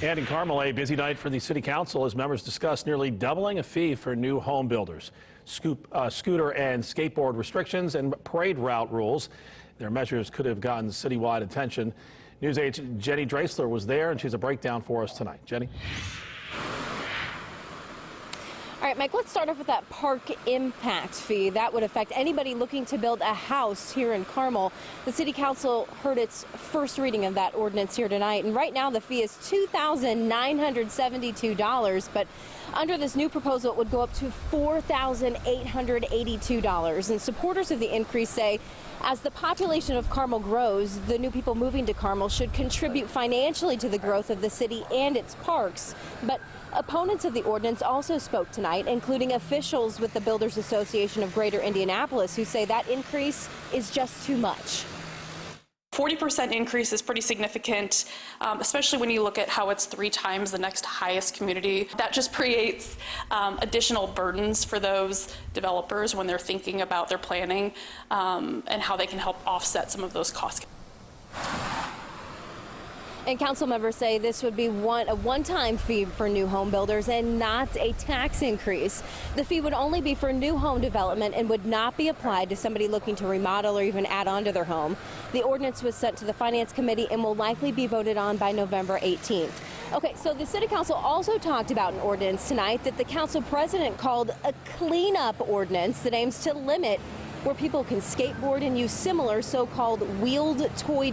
And in Carmel, a busy night for the city council as members discuss nearly doubling a fee for new home builders, scooter and skateboard restrictions, and parade route rules. Their measures could have gotten citywide attention. News 8's Jenny Dreasler was there, and she's a breakdown for us tonight. Jenny. All right, Mike, let's start off with that park impact fee. That would affect anybody looking to build a house here in Carmel. The city council heard its first reading of that ordinance here tonight, and right now the fee is $2,972, but under this new proposal it would go up to $4,882. And supporters of the increase say as the population of Carmel grows, the new people moving to Carmel should contribute financially to the growth of the city and its parks. But opponents of the ordinance also spoke tonight, including officials with the Builders Association of Greater Indianapolis, who say that increase is just too much. 40% increase is pretty significant, especially when you look at how it's 3 times the next highest community. That just creates additional burdens for those developers when they're thinking about their planning and how they can help offset some of those costs. And council members say this would be a one-time fee for new home builders and not a tax increase. The fee would only be for new home development and would not be applied to somebody looking to remodel or even add on to their home. The ordinance was sent to the Finance Committee and will likely be voted on by November 18th. Okay, so the City Council also talked about an ordinance tonight that the council president called a cleanup ordinance that aims to limit where people can skateboard and use similar so-called wheeled toy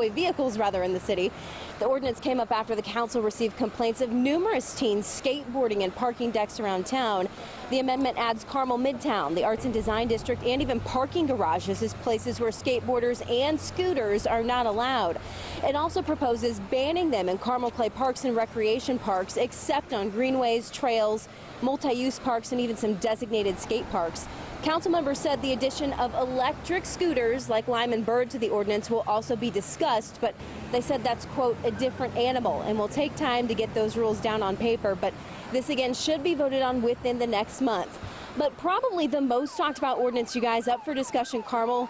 vehicles in the city. The ordinance came up after the council received complaints of numerous teens skateboarding and parking decks around town. The amendment adds Carmel Midtown, the Arts and Design District, and even parking garages as places where skateboarders and scooters are not allowed. It also proposes banning them in Carmel Clay Parks and recreation parks, except on greenways, trails, multi-use parks, and even some designated skate parks. Council members said the addition of electric scooters like Lime and Bird to the ordinance will also be discussed, but they said that's, quote, a different animal and will take time to get those rules down on paper. But this again should be voted on within the next month. But probably the most talked about ordinance, you guys, up for discussion, Carmel,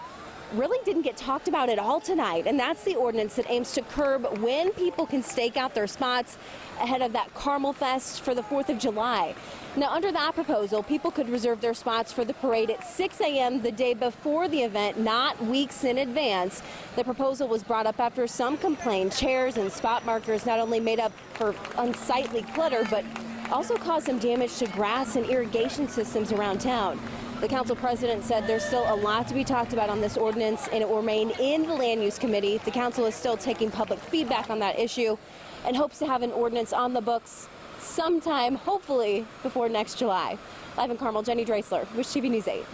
really didn't get talked about at all tonight, and that's the ordinance that aims to curb when people can stake out their spots ahead of that Carmel Fest for the 4th of July. Now, under that proposal, people could reserve their spots for the parade at 6 a.m. the day before the event, not weeks in advance. The proposal was brought up after some complained chairs and spot markers not only made up for unsightly clutter, but also caused some damage to grass and irrigation systems around town. The council president said there's still a lot to be talked about on this ordinance, and it will remain in the Land Use Committee. The council is still taking public feedback on that issue and hopes to have an ordinance on the books sometime, hopefully, before next July. Live in Carmel, Jenny Dreasler, Wish TV News 8.